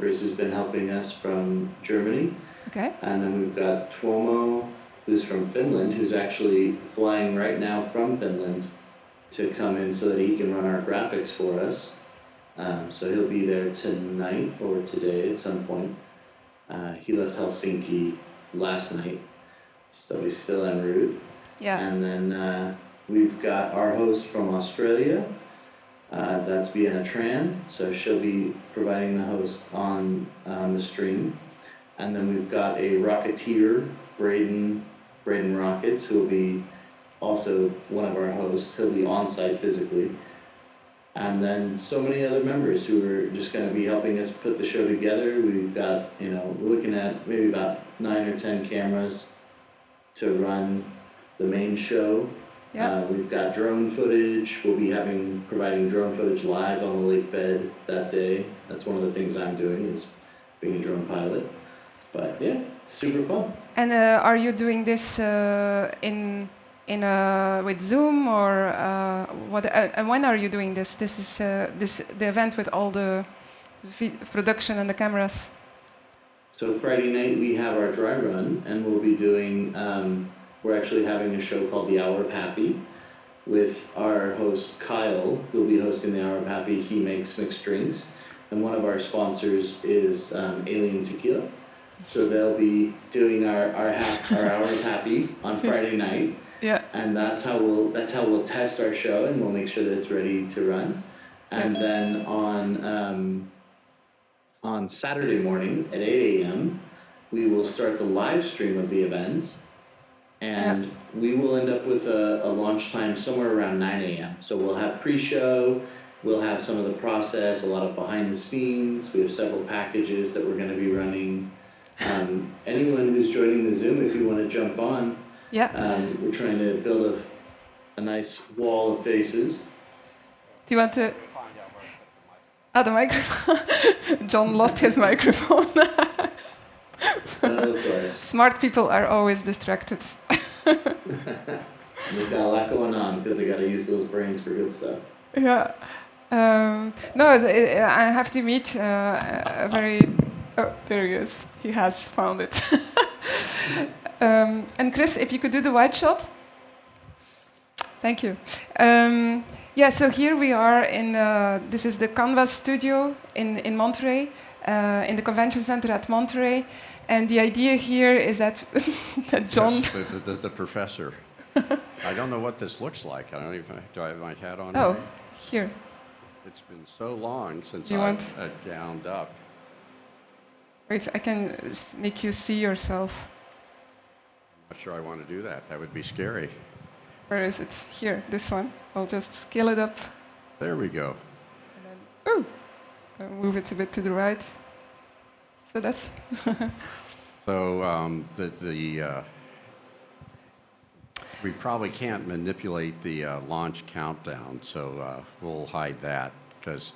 who's been helping us from Germany. Okay. And then we've got Tuomo, who's from Finland, who's actually flying right now from Finland to come in so that he can run our graphics for us. So he'll be there tonight or today at some point. He left Helsinki last night, so he's still en route. Yeah. And then we've got our host from Australia. That's Vienna Tran, so she'll be providing the host on the stream. And then we've got a Rocketeer, Braden Rockets, who will be also one of our hosts. He'll be on site physically. And then so many other members who are just going to be helping us put the show together. We've got, we're looking at maybe about 9 or 10 cameras to run the main show. Yeah. We've got drone footage. We'll be providing drone footage live on the lake bed that day. That's one of the things I'm doing, is being a drone pilot. But yeah, super fun. And are you doing this with Zoom or what? And when are you doing this? This is the event with all the production and the cameras. So Friday night we have our dry run, and we'll be doing. We're actually having a show called The Hour of Happy with our host Kyle, who'll be hosting The Hour of Happy. He makes mixed drinks, and one of our sponsors is Alien Tequila. So they'll be doing our Hour of Happy on Friday night. Yeah. And that's how we'll test our show, and we'll make sure that it's ready to run. And then on Saturday morning at 8 a.m., we will start the live stream of the event, and we will end up with a launch time somewhere around 9 a.m. So we'll have pre-show, we'll have some of the process, a lot of behind the scenes. We have several packages that we're going to be running. Anyone who's joining the Zoom, if you want to jump on, we're trying to build a nice wall of faces. Do you want to? Oh, the microphone. John lost his microphone. Of course. Smart people are always distracted. They've got a lot going on because they got to use those brains for good stuff. Yeah. No, I have to meet a very... Oh, there he is. He has found it. And Chris, if you could do the wide shot. Thank you. Yeah, so here we are in, this is the Canvas studio in Monterey, in the convention center at Monterey. And the idea here is that, that John... Yes, the professor. I don't know what this looks like. I don't even, do I have my hat on? Oh, here. It's been so long since I've gowned up. Wait, I can make you see yourself. I'm not sure I want to do that. That would be scary. Where is it? Here, this one. I'll just scale it up. There we go. And then, I'll move it a bit to the right. So that's... So we probably can't manipulate the launch countdown, so we'll hide that, because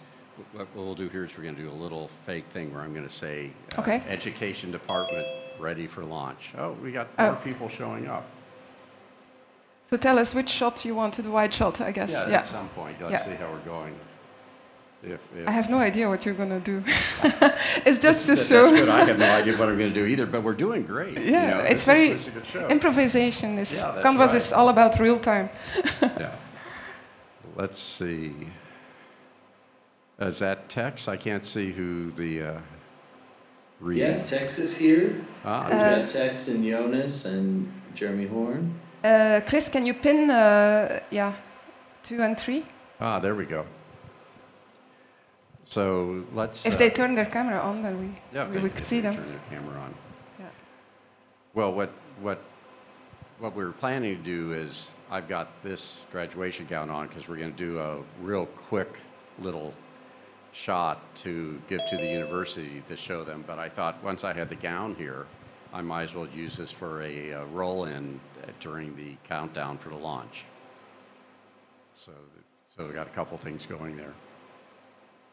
what we'll do here is we're going to do a little fake thing where I'm going to say, Education Department ready for launch. Oh, we got more people showing up. So tell us which shot you want, the wide shot, I guess. Yeah, at some point. Let's see how we're going. If I have no idea what you're going to do. It's just to show. That's good. I have no idea what I'm going to do either, but we're doing great. Yeah, it's very a good show. Improvisation. Canvas is all about real time. Yeah. Let's see. Is that Tex? I can't see who the read. Yeah, Tex is here. We've got Tex and Jonas and Jeremy Horn. Chris, can you pin 2 and 3? Ah, there we go. So let's. If they turn their camera on, then we could see them. Turn their camera on. Yeah. Well, what we're planning to do is I've got this graduation gown on because we're going to do a real quick little shot to give to the university to show them. But I thought once I had the gown here, I might as well use this for a roll-in during the countdown for the launch. So we got a couple things going there.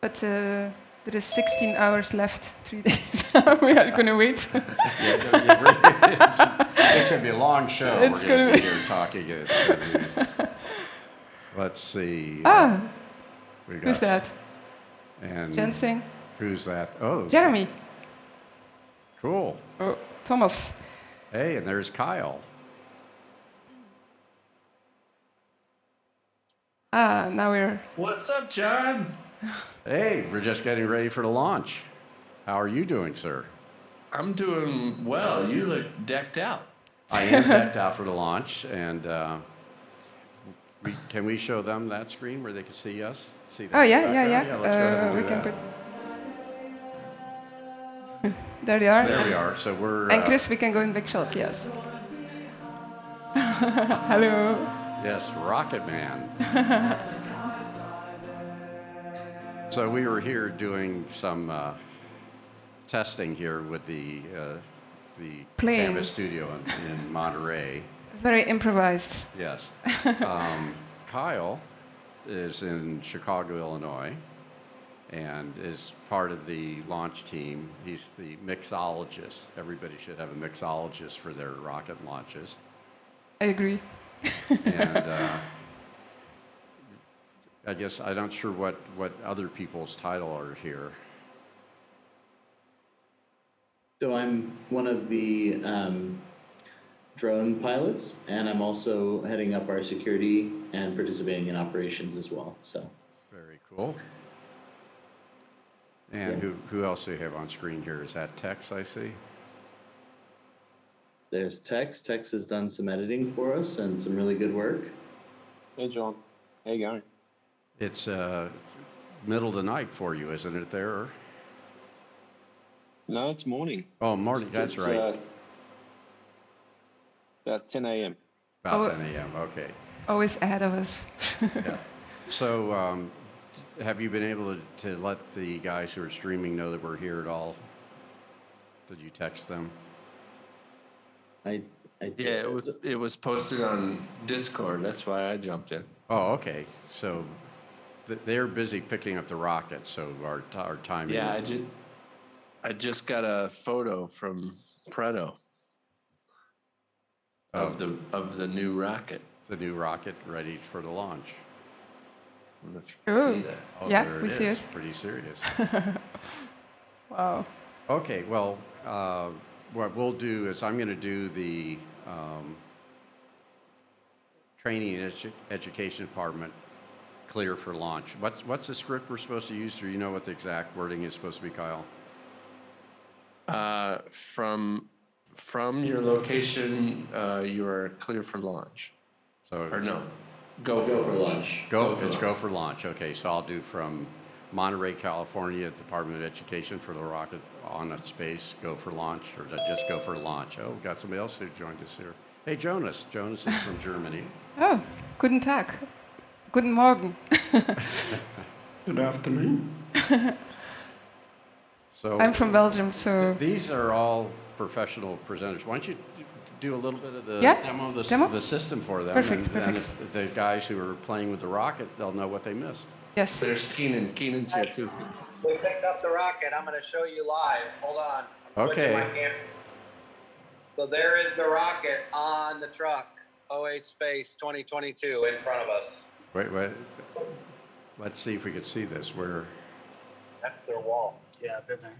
But there is 16 hours left, 3 days. We are going to wait. It's going to be a long show. It's We're going to be here talking. Let's see. Who's that? And Jensing? Who's that? Oh, Jeremy. cool. Oh, Thomas. Hey, and there's Kyle. Now we're... What's up, John? Hey, we're just getting ready for the launch. How are you doing, sir? I'm doing well. You look decked out. I am decked out for the launch, and can we show them that screen where they can see us? See that Oh, yeah. let's go ahead and do We can that. put... There they are. There we are. So we're... And Chris, we can go in big shot, yes. Hello. Yes, Rocket Man. So we were here doing some testing here with the Playing. Canvas studio in Monterey. Very improvised. Yes. Kyle is in Chicago, Illinois, and is part of the launch team. He's the mixologist. Everybody should have a mixologist for their rocket launches. I agree. And I guess I'm not sure what other people's title are here. So I'm one of the drone pilots, and I'm also heading up our security and participating in operations as well. So Very cool. And Yeah. who else do you have on screen here? Is that Tex, I see? there's Tex. Tex has done some editing for us and some really good work. Hey, John. How you going? It's middle of the night for you, isn't it there? No, it's morning. Oh, morning, that's It's, right. About 10 a.m. About Oh. 10 a.m., okay. Always ahead of us. Yeah. So have you been able to let the guys who are streaming know that we're here at all? Did you text them? I Yeah, it was posted on Discord. That's why I jumped in. Oh, okay. So they're busy picking up the rocket, so our timing. Yeah, I just got a photo from Preto of the new rocket. The new rocket ready for the launch. I don't know if you can Oh. see that. Oh, Yeah, there we see is. it. Pretty serious. Wow. Okay, well, what we'll do is I'm going to do the training and education department clear for launch. What's the script we're supposed to use? Do you know what the exact wording is supposed to be, Kyle? From your location, you are clear for launch. So Or no, go go for for lunch. Go for for launch. Okay, so I'll do from Monterey, California, Department of Education for the rocket on a space, go for launch, or just go for launch. Oh, we've got somebody else who joined us here. Hey, Jonas. Jonas is from Germany. Oh, guten Tag. Guten Morgen. Good afternoon. So I'm from Belgium, so... these are all professional presenters. Why don't you do a little bit of the Yeah, demo of demo? the system for them? Perfect, and perfect. if the guys who are playing with the rocket, they'll know what they missed. Yes. There's Keenan. Keenan's here too. We picked up the rocket. I'm going to show you live. Hold on. Switching Okay. my camera. So there is the rocket on the truck. OH Space 2022 in front of us. Wait. Let's see if we can see this. Where? That's their wall. Yeah, I've been there.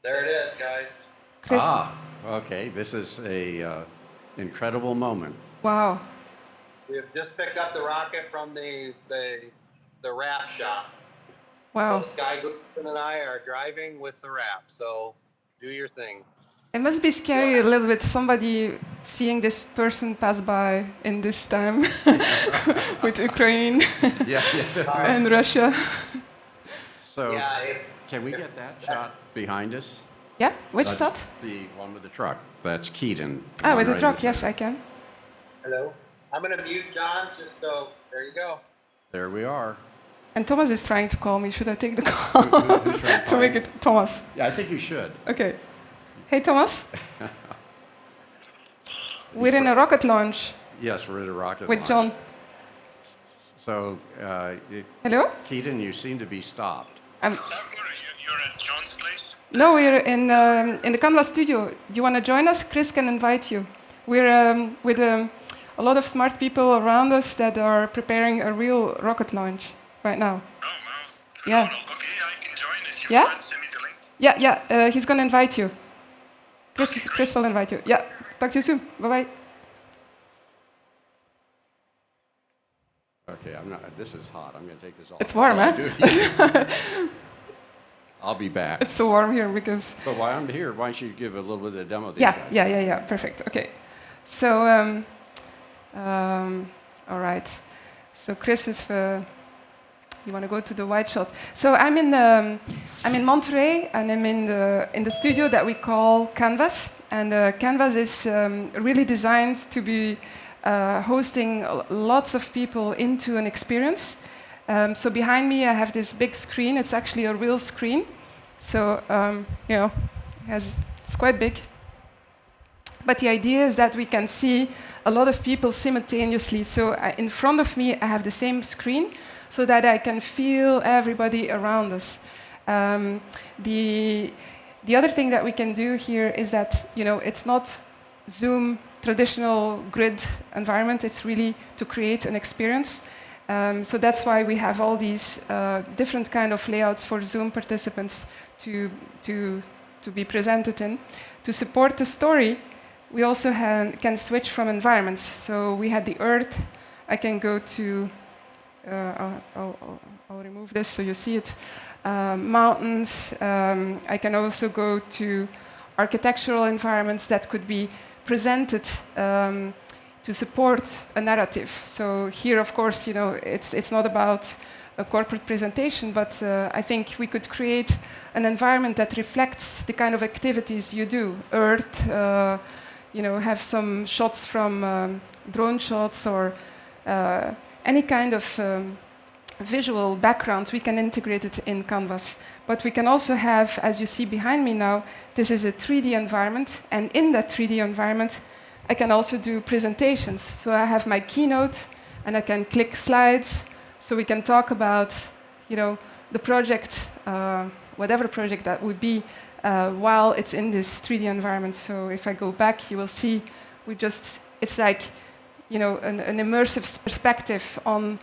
There it is, guys. Chris, Okay. This is a incredible moment. wow. We have just picked up the rocket from the wrap shop. Wow. So Sky Gleason and I are driving with the wrap. So do your thing. It must be scary a little bit, somebody seeing this person pass by in this time with Ukraine Yeah. and Russia. So Yeah. can we get that shot behind us? Yeah, which That's shot? The one with the truck. That's Keaton. Ah, with the Right truck, in yes, there. I can. Hello. I'm going to mute John just so. There you go. There we are. And Thomas is trying to call me. Should I take the call who's trying to to make call it Thomas? Yeah, I think you should. Okay. Hey, Thomas. We're in a rocket launch Yes, we're in a rocket with launch. John. So, Hello? Keaton, you seem to be stopped. I'm, You're at John's place? no, we're in the Canvas studio. Do you want to join us? Chris can invite you. We're with a lot of smart people around us that are preparing a real rocket launch right now. Oh, wow. Yeah. Phenomenal. Okay, I can join if you Yeah? can send me the Yeah. He's going to invite you. Chris will invite you. Yeah. Talk to you soon. Bye-bye. Okay, I'm not. This is hot. I'm going to take this off. It's warm, until huh? I do it. I'll be back. It's so warm here because... But while I'm here, why don't you give a little bit of a demo of these Yeah, guys? yeah. Perfect. Okay. So, all right. So, Chris, if you want to go to the white shot. So, I'm in Monterey, and I'm in the studio that we call Canvas. And Canvas is really designed to be hosting lots of people into an experience. So behind me, I have this big screen. It's actually a real screen. So, it's quite big. But the idea is that we can see a lot of people simultaneously. So in front of me, I have the same screen so that I can feel everybody around us. The other thing that we can do here is that, it's not Zoom traditional grid environment. It's really to create an experience. So that's why we have all these different kind of layouts for Zoom participants to be presented in. To support the story, we also can switch from environments. So we had the Earth. I can go to, I'll remove this so you see it. Mountains. I can also go to architectural environments that could be presented to support a narrative. So here, of course, it's not about a corporate presentation, but I think we could create an environment that reflects the kind of activities you do. Earth, have some shots from drone shots or any kind of visual background. We can integrate it in Canvas. But we can also have, as you see behind me now, this is a 3D environment, and in that 3D environment, I can also do presentations. So I have my keynote, and I can click slides, so we can talk about, the project, whatever project that would be, while it's in this 3D environment. So if I go back, you will see it's like, an immersive perspective on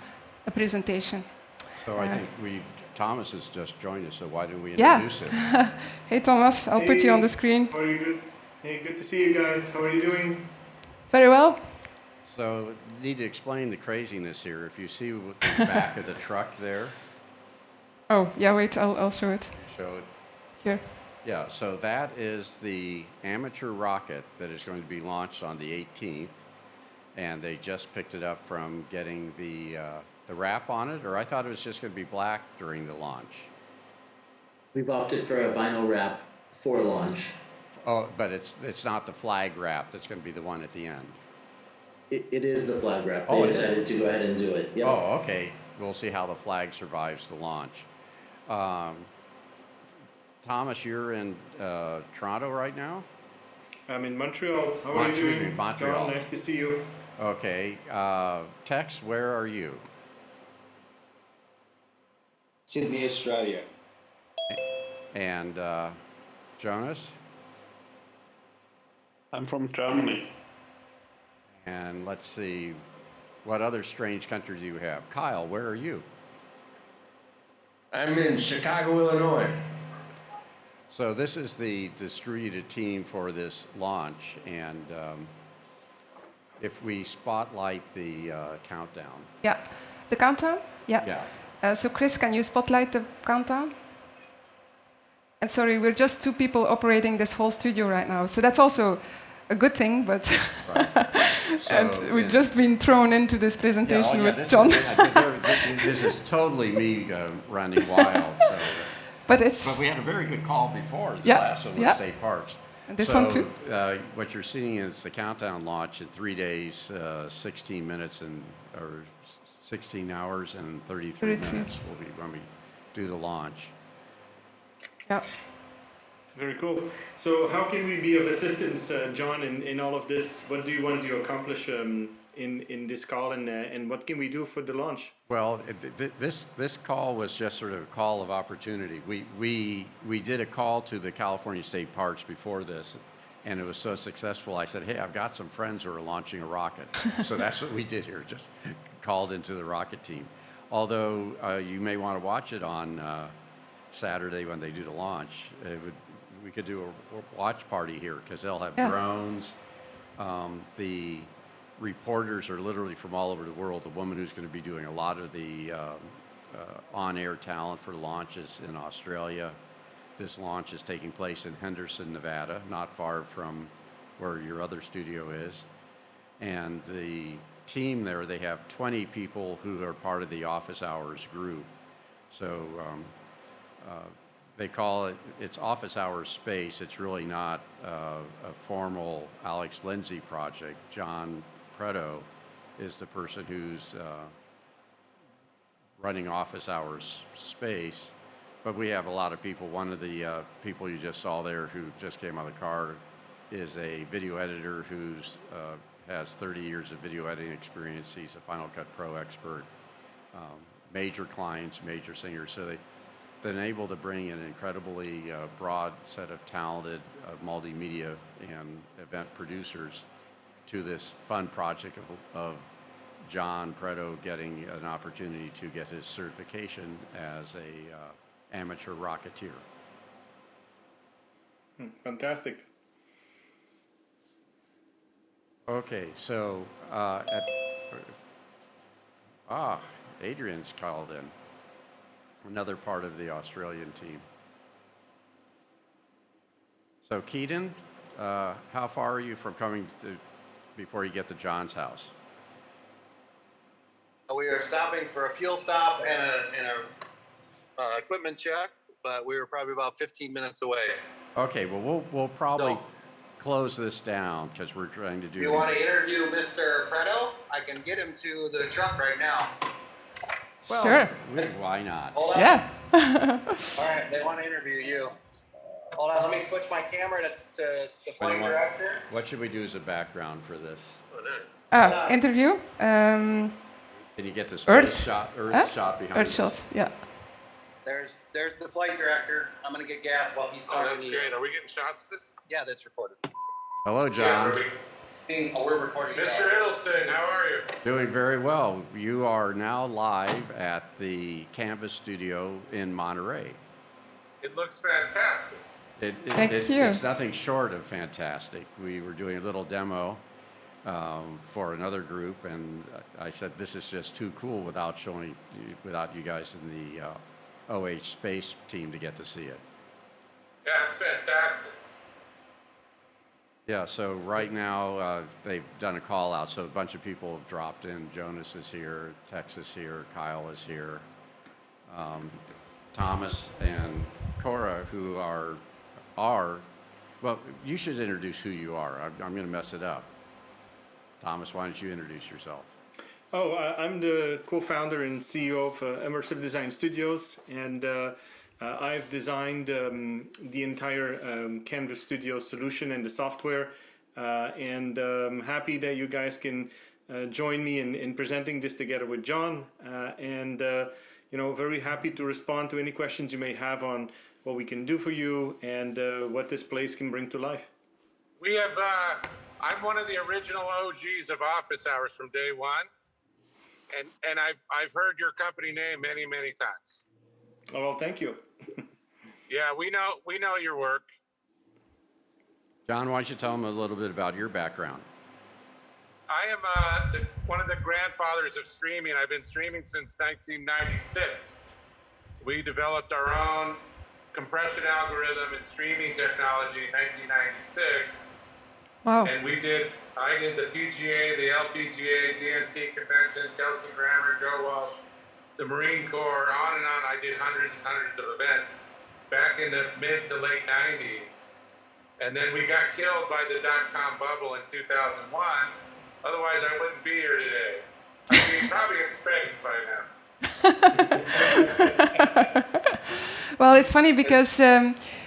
a presentation. So I think Thomas has just joined us, so why don't we introduce him? Hey, Thomas, I'll put you on the screen. How are you? Good? Hey, good to see you guys. How are you doing? Very well. So you need to explain the craziness here. If you see the back of the truck there. Oh, yeah, wait, I'll show it. Show it. Here. Yeah, so that is the amateur rocket that is going to be launched on the 18th. And they just picked it up from getting the wrap on it, or I thought it was just going to be black during the launch. We've opted for a vinyl wrap for launch. Oh, but it's not the flag wrap. That's going to be the one at the end. It is the flag wrap. Oh, They it is? decided to go ahead and do it. Yep. Oh, okay. We'll see how the flag survives the launch. Thomas, you're in Toronto right now? I'm in Montreal. How are you doing? Montreal. John, nice to see you. Okay. Tex, where are you? Sydney, Australia. And Jonas? I'm from Germany. And let's see, what other strange countries do you have? Kyle, where are you? I'm in Chicago, Illinois. So this is the distributed team for this launch, and if we spotlight the countdown. Yeah. The countdown? Yeah. Yeah. So Chris, can you spotlight the countdown? And sorry, we're just two people operating this whole studio right now. So that's also a good thing, but Right. So and we've just been thrown into this presentation with John. This is totally me running wild. So. But we had a very good call before the Yeah, last one with yeah. State Parks. And this so, one too. What you're seeing is the countdown launch in 3 days, 16 minutes or 16 hours and 33 minutes will be when we do the launch. Yeah. Very cool. So how can we be of assistance, John, in all of this? What do you want to accomplish in this call, and what can we do for the launch? Well, this call was just sort of a call of opportunity. We did a call to the California State Parks before this, and it was so successful. I said, hey, I've got some friends who are launching a rocket. So that's what we did here, just called into the rocket team. Although you may want to watch it on Saturday when they do the launch, we could do a watch party here because they'll have Yeah. drones. The reporters are literally from all over the world. The woman who's going to be doing a lot of the on-air talent for launches in Australia. This launch is taking place in Henderson, Nevada, not far from where your other studio is. And the team there, they have 20 people who are part of the office hours group. So they call it's office hours space. It's really not a formal Alex Lindsay project. John Preto is the person who's running office hours space. But we have a lot of people. One of the people you just saw there who just came out of the car is a video editor who's has 30 years of video editing experience. He's a Final Cut Pro expert. Major clients, major singers. So they've been able to bring an incredibly broad set of talented multimedia and event producers to this fun project of John Preto getting an opportunity to get his certification as a amateur rocketeer. Fantastic. Okay, so Adrian's called in, another part of the Australian team. So Keaton, how far are you from coming before you get to John's house? We are stopping for a fuel stop and a equipment check, but we were probably about 15 minutes away. Okay, well, we'll probably close this down because we're trying to do... You want to interview Mr. Preto? I can get him to the truck right now. Well, Sure. Why not? Hold on. Yeah. All right, they want to interview you. Hold on, let me switch my camera to the flight director. What should we do as a background for this? Interview. Can you get the space Earth? shot, shot behind Earth us? shot. Yeah. There's the flight director. I'm gonna get gas while he's talking That's to you. great. Are we getting shots of this? Yeah, that's recorded. Hello, John. We're recording. Mr. Hiddleston, how are you? Doing very well. You are now live at the Canvas studio in Monterey. It looks fantastic. Thank you. It's nothing short of fantastic. We were doing a little demo for another group, and I said this is just too cool without you guys in the OH Space team to get to see it. Yeah, it's fantastic. Yeah, so right now they've done a call out, so a bunch of people have dropped in. Jonas is here, Tex is here, Kyle is here, Thomas and Cora, who are, well, you should introduce who you are. I'm going to mess it up. Thomas, why don't you introduce yourself? Oh, I'm the co-founder and CEO of Immersive Design Studios, and I've designed the entire Canvas Studio solution and the software, and I'm happy that you guys can join me in presenting this together with John, and very happy to respond to any questions you may have on what we can do for you and what this place can bring to life. We have, I'm one of the original OGs of Office Hours from day one. And I've heard your company name many, many times. Oh, well, thank you. Yeah, we know your work. John, why don't you tell them a little bit about your background? I am one of the grandfathers of streaming. I've been streaming since 1996. We developed our own compression algorithm and streaming technology in 1996. Wow. And I did the PGA, the LPGA, DNC convention, Kelsey Grammer, Joe Walsh, the Marine Corps, on and on. I did hundreds and hundreds of events back in the mid to late 90s. And then we got killed by the dot-com bubble in 2001. Otherwise, I wouldn't be here today. I'd be probably in space by now. Well, it's funny because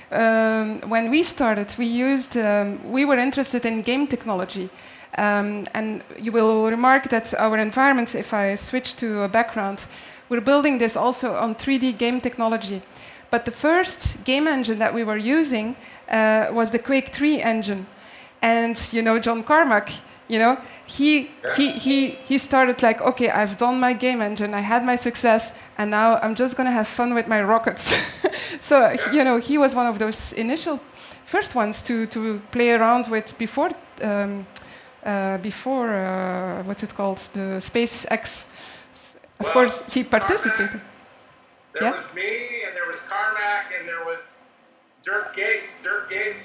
when we started, we were interested in game technology. And you will remark that our environments, if I switch to a background, we're building this also on 3D game technology. But the first game engine that we were using was the Quake 3 engine. And John Carmack, You know, he started like, okay, I've done my game engine, I had my success, and now I'm just gonna have fun with my rockets. So you know, he was one of those initial first ones to play around with before what's it called, the SpaceX. Of Well, course, he participated. There Yeah. was me, and there was Carmack, and there was Dirk Gates. Dirk Gates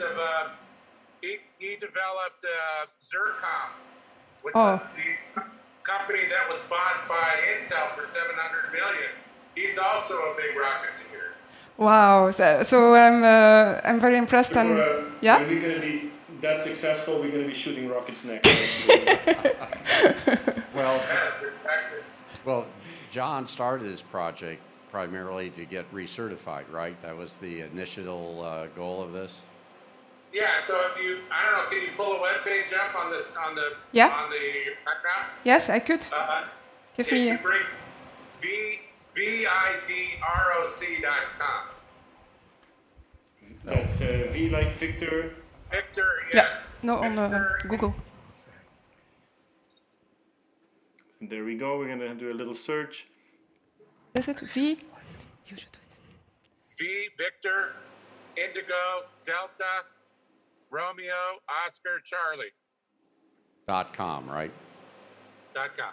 he developed Zircon, which Oh. was the company that was bought by Intel for $700 million. He's also a big rocketeer. Wow. So I'm very impressed. So, And when yeah. we're going to be that successful, we're going to be shooting rockets next. Well, Yes, exactly. well, John started this project primarily to get recertified, right? That was the initial goal of this. Yeah. So if you, I don't know, can you pull a web page up on the Yeah. on the background? Yes, I could. Give If me. you bring vidroc.com. That's V like Victor. Victor, yes. Yeah. No, on Victor, Google. And there we go. We're going to do a little search. Is it V? You should do it. V, Victor, Indigo, Delta, Romeo, Oscar, Charlie. .com, right? .com.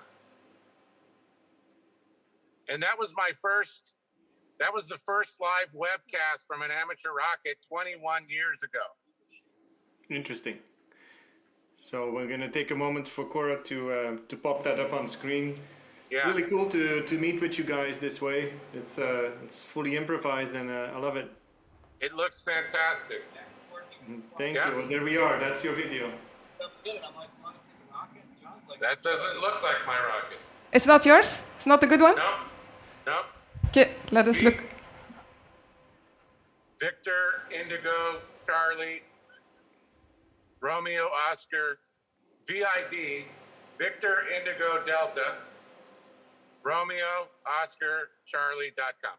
And that was the first live webcast from an amateur rocket 21 years ago. Interesting. So we're going to take a moment for Cora to pop that up on screen. Yeah. Really cool to meet with you guys this way. It's fully improvised and I love it. It looks fantastic. Thank Yeah. you. Well, there we are. That's your video. That doesn't look like my rocket. It's not yours? It's not the good one? Nope. Nope. Okay, let us look. Victor, Indigo, Charlie, Romeo, Oscar, VID, Victor, Indigo, Delta, Romeo, Oscar, Charlie.com.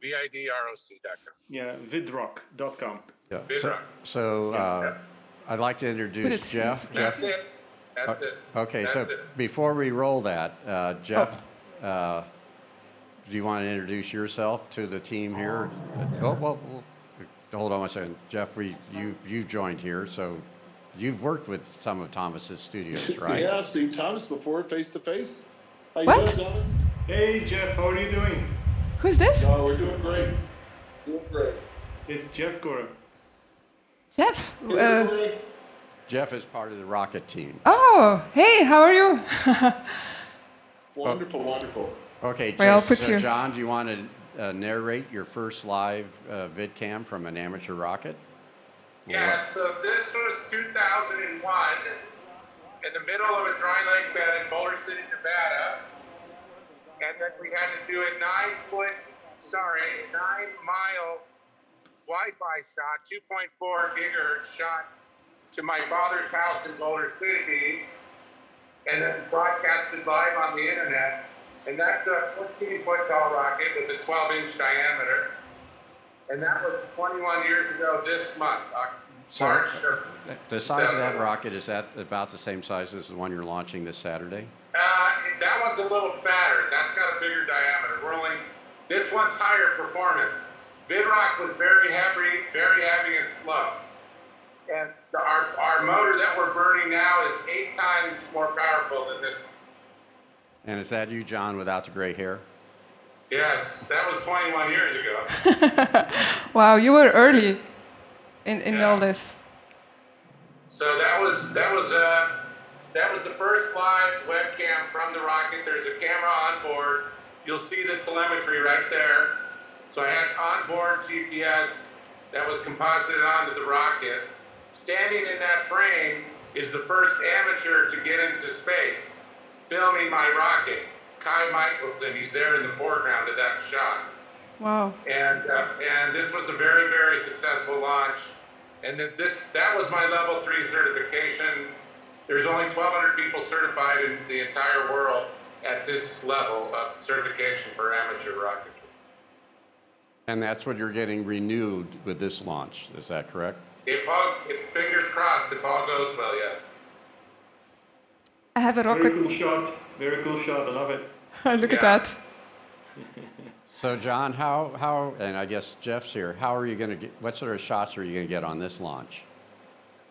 VIDROC.com. Yeah, vidroc.com. Yeah. Vidroc. So I'd like to introduce it. Jeff. That's it. That's it. Okay, That's so it. before we roll that, Jeff, do you want to introduce yourself to the team here? Well, hold on one second. Jeff, you've joined here, so you've worked with some of Thomas's studios, right? Yeah, I've seen Thomas before face to face. How you What? doing, Thomas? Hey Jeff, how are you doing? Who's this? Oh, we're doing great. Doing great. It's Jeff Cora. Jeff. Jeff is part of the rocket team. Oh, hey, how are you? Wonderful, wonderful. Okay, Well, I'll Jeff, put so you- John, do you want to narrate your first live vidcam from an amateur rocket? Yeah, so this was 2001 in the middle of a dry lake bed in Boulder City, Nevada. And then we had to do a 9-mile Wi-Fi shot, 2.4 gigahertz shot to my father's house in Boulder City, and then broadcasted live on the internet. And that's a 14-foot tall rocket with a 12-inch diameter. And that was 21 years ago this month, So, March. the size of that rocket, is that about the same size as the one you're launching this Saturday? That one's a little fatter. That's got a bigger diameter. This one's higher performance. Vidroc was very heavy and slow. And our motor that we're burning now is 8 times more powerful than this one. And is that you, John, without the gray hair? Yes, that was 21 years ago. Wow, you were early in Yeah. all this. So that was the first live webcam from the rocket. There's a camera on board. You'll see the telemetry right there. So I had onboard GPS that was composited onto the rocket. Standing in that frame is the first amateur to get into space, filming my rocket, Kai Michelson. He's there in the foreground of that shot. Wow. And this was a very, very successful launch. And that was my level 3 certification. There's only 1,200 people certified in the entire world at this level of certification for amateur rocketry. And that's what you're getting renewed with this launch, is that correct? If fingers crossed, if all goes well, yes. I have a Very rocket. cool shot. Very cool shot. I love it. Look at Yeah. that. So John, how, and I guess Jeff's here, how are you going to get, what sort of shots are you going to get on this launch?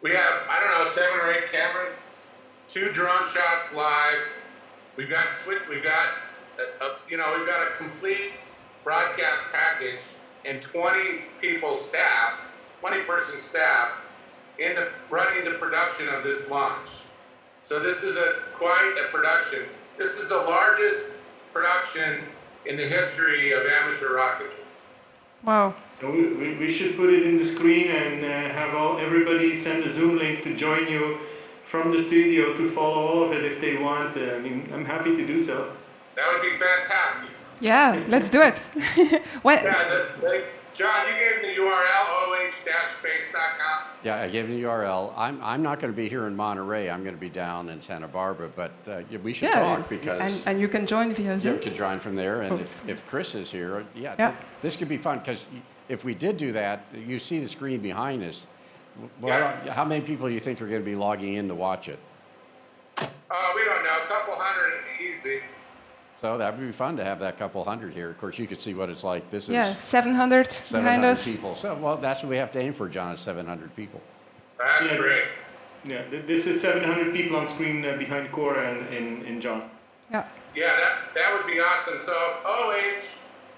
We have, I don't know, 7 or 8 cameras, 2 drone shots live. We've got, we've got a complete broadcast package and 20 people staff, 20-person staff running the production of this launch. So this is quite a production. This is the largest production in the history of amateur rocketry. Wow. So we should put it in the screen and have everybody send a Zoom link to join you from the studio to follow all of it if they want. I mean, I'm happy to do so. That would be fantastic. Yeah, let's do it. John, you gave the URL, oh-space.com. Yeah, I gave the URL. I'm not going to be here in Monterey. I'm going to be down in Santa Barbara, but we should talk because and you can join via Zoom. you could join from there. And if Chris is here, Yeah. this could be fun because if we did do that, you see the screen behind us. Well, how many people do you think are going to be logging in to watch it? We don't know, a couple hundred easy. So that would be fun to have that couple hundred here. Of course, you could see what it's like. This is 700 behind 700 us. people. So, well, that's what we have to aim for, John, is 700 people. That's Yeah. great. Yeah, this is 700 people on screen behind Cora and John. Yeah. Yeah, that would be awesome. So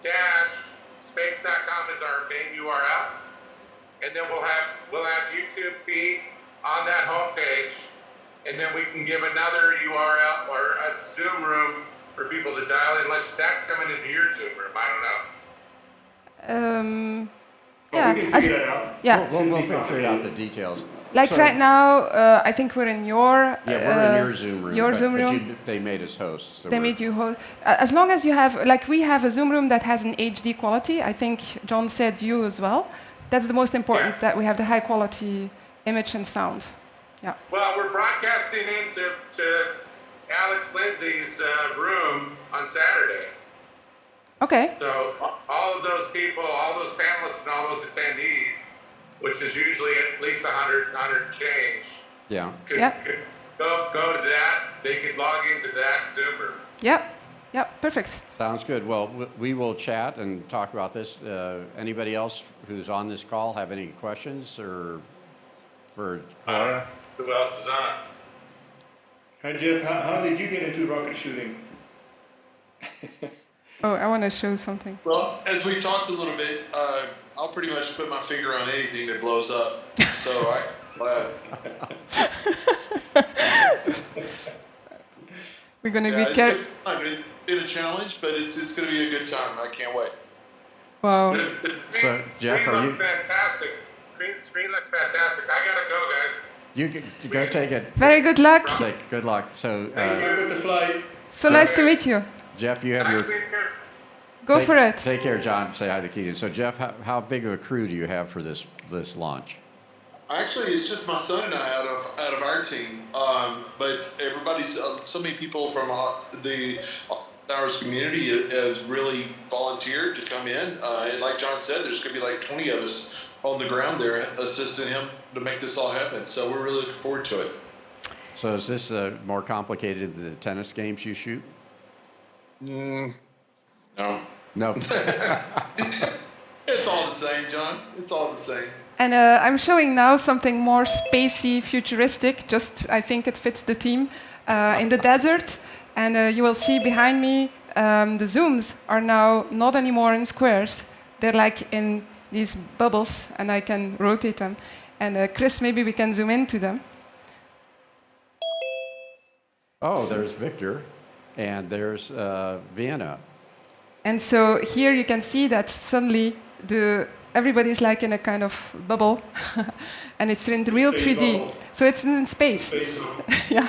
oh-space.com is our main URL. And then we'll have YouTube feed on that homepage. And then we can give another URL or a Zoom room for people to dial in, unless that's coming into your Zoom room. I don't know. Well, we can figure that out. Yeah. We'll figure out the details. Like So- right now, I think we're in your Yeah, we're in your Zoom room. your but- Zoom but room. they made us hosts. So They we're- made you host. As long as you have, like we have a Zoom room that has an HD quality. I think John said you as well. That's the most important, Yeah. that we have the high quality image and sound. Yeah. Well, we're broadcasting into Alex Lindsay's room on Saturday. Okay. So all of those people, all those panelists and all those attendees, which is usually at least 100 change, Yeah. could go to that. They could log into that Zoom room. Yep. Yep. Perfect. Sounds good. Well, we will chat and talk about this. Anybody else who's on this call have any questions or for Cora? Who else is on? Hi Jeff, how did you get into rocket shooting? Oh, I want to show something. Well, as we talked a little bit, I'll pretty much put my finger on anything that blows up. So We're gonna yeah, be it's careful. it's been a challenge, but it's going to be a good time. I can't wait. Wow. The So, Jeff, screen are you- looked fantastic. Screen looked fantastic. I gotta go, guys. You go take it. Very good luck. Good luck. So, Good with the flight. So nice to meet you. Jeff, you have Nice your. being here. Go for it. Take care, John. Say hi to Keaton. So, Jeff, how big of a crew do you have for this launch? Actually, it's just my son and I out of our team. But everybody's so many people from the Ours community has really volunteered to come in. And like John said, there's going to be like 20 of us on the ground there assisting him to make this all happen. So we're really looking forward to it. So, is this more complicated than the tennis games you shoot? No. No. It's all the same, John. It's all the same. And I'm showing now something more spacey, futuristic. Just I think it fits the theme in the desert. And you will see behind me the zooms are now not anymore in squares. They're like in these bubbles, and I can rotate them. And Chris, maybe we can zoom into them. Oh, there's Victor, and there's Vienna. And so here you can see that suddenly everybody's like in a kind of bubble, and it's in the real Space 3D. bubble. So it's in space. Space bubble. Yeah.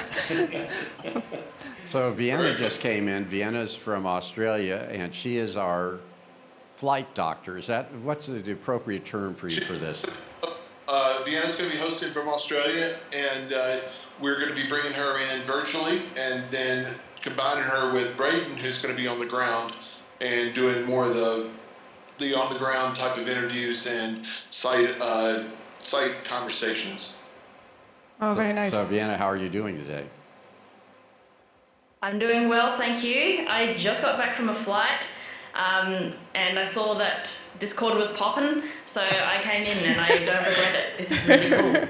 So Vienna just came in. Vienna's from Australia, and she is our flight doctor. What's the appropriate term for you for this? Vienna's going to be hosted from Australia, and we're going to be bringing her in virtually and then combining her with Braden, who's going to be on the ground and doing more of the on-the-ground type of interviews and site conversations. Oh, very nice. So Vienna, how are you doing today? I'm doing well, thank you. I just got back from a flight, and I saw that Discord was popping, so I came in and I don't regret it. This is really cool.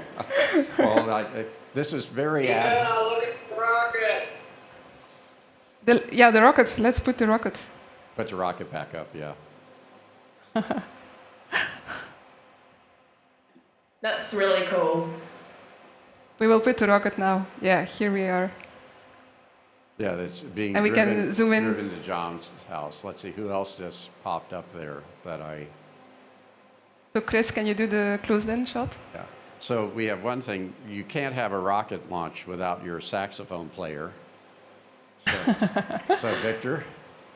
Well, this is very Yeah, look at the rocket. Yeah, the rocket. Let's put the rocket. Put the rocket back up, yeah. That's really cool. We will put the rocket now. Yeah, here we are. Yeah, that's being And we driven, can zoom in. driven to John's house. Let's see, who else just popped up there that So Chris, can you do the close-in shot? yeah. So we have one thing, you can't have a rocket launch without your saxophone player. So Victor,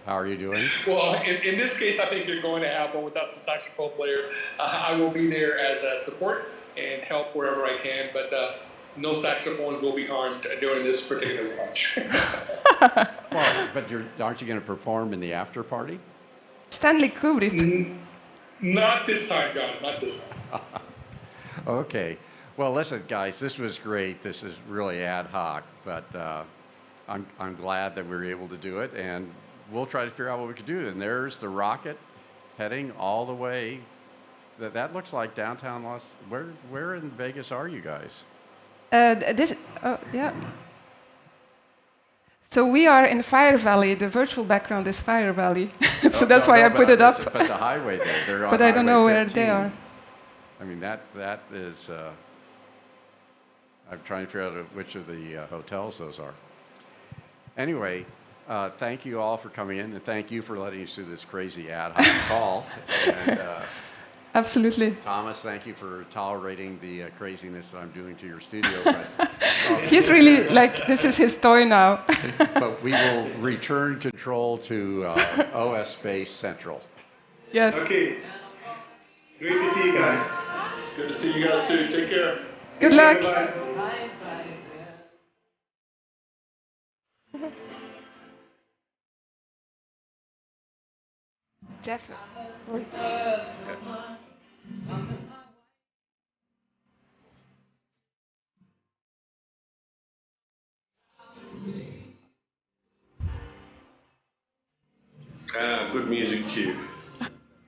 how are you doing? Well, in this case, I think you're going to have one without the saxophone player. I will be there as a support and help wherever I can, but no saxophones will be harmed during this particular launch. Well, but aren't you going to perform in the after party? Stanley Kubrick. Not this time, John, not this time. Okay. Well, listen, guys, this was great. This is really ad hoc, but I'm glad that we were able to do it, and we'll try to figure out what we could do. And there's the rocket heading all the way. That looks like downtown Los. Where in Vegas are you guys? Yeah. So we are in Fire Valley. The virtual background is Fire Valley. So that's why I put it up. But the highway there, they're on But I don't know Highway where 15. they are. I mean, that is. I'm trying to figure out which of the hotels those are. Anyway, thank you all for coming in, and thank you for letting us do this crazy ad hoc call. And, Absolutely. Thomas, thank you for tolerating the craziness that I'm doing to your studio. But, He's really like, this is his toy now. but we will return control to OS Space Central. Yes. Okay. Great to see you guys. Good to see you guys too. Take care. Good luck. Bye. Jeff. Good music cue.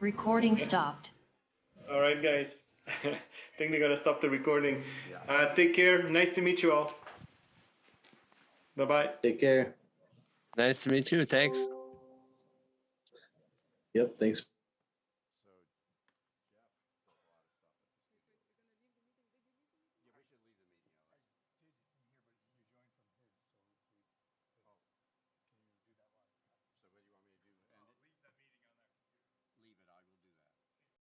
Recording stopped. All right, guys. I think they're gonna stop the recording. Take care. Nice to meet you all. Bye-bye. Take care. Nice to meet you. Thanks. Yep, thanks.